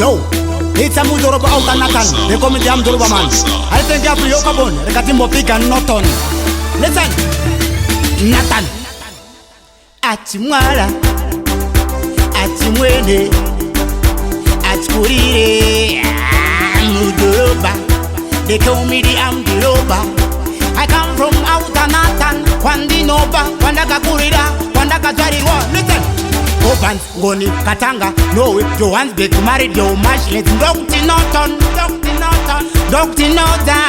No, it's a Mudhorobha Norton. They call me the Mudhorobha man. I think you have to Yokabon, Rekatimbo Pig and Norton. Listen, Nathan. Achimwara, Achimwene, Achkurire, Mudhorobha. They call me the Mudhorobha. I come from outer Nathan. Kwandinoba, Kwandakakurira, Kwandakajariwa. Listen. Opans, Goni, Katanga, no, Johannesburg married your match. Let's Dr. Norton, Dr. Norton, Dr. Norton,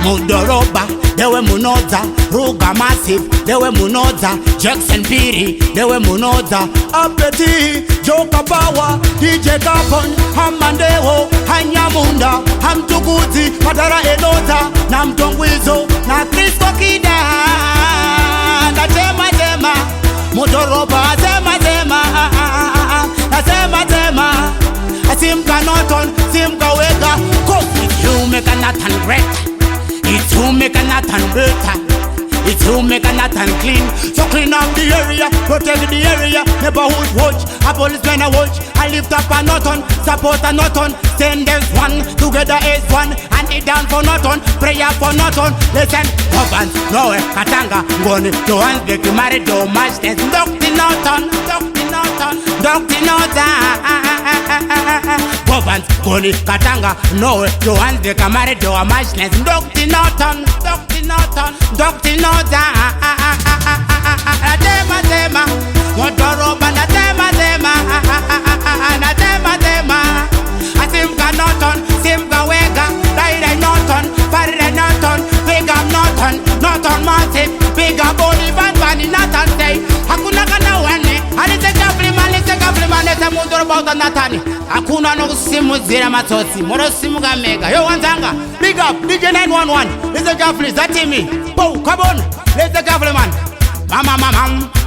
Mudhorobha, they were Munoza, Ruga Massive, they were Munoza, Jackson Piri, they were Munoza, Apeti, Joka Power, DJ Capon, Hamandeho, Hanyamunda, Hamtuguzi, Madara Elota, Namtongwizo, na Chris Kokida, Natema Tema, Mudhorobha, Tema, Simka Norton, Simka Wega. Cause it's you make a Nathan greater. It's you make a Nathan better. It's you make a Nathan clean. So clean up the area, protect the area. Neighborhood watch, a policeman a watch. I lift up a Norton, support a Norton. Send us one, together as one. And it down for Norton, prayer for Norton. Listen, Robans, Noe, Katanga, Goni, Johannesburg, married to match. There's Dr. Norton, Dr. Norton, Dr. Norton. Robans, Goni, Katanga, Noe, Johannesburg, married to a match. There's Dr. Norton, Dr. Norton, Dr. Norton. Tema, Mudhorobha, Tema. Simka Norton, Simka Wega, Daire Norton, Farire Norton, Big up Norton Massive, Big up Body Van Nathan say, Hakuna kana wane, Alise Kafliman, Lesa Mudhorobha Natani, Hakuna no simu zira matosi, Moro simu ga mega, yo wanzanga, Big up, DJ 911, Lesa Kafli, that me, Po, come on, Lesa Kafliman, Mama.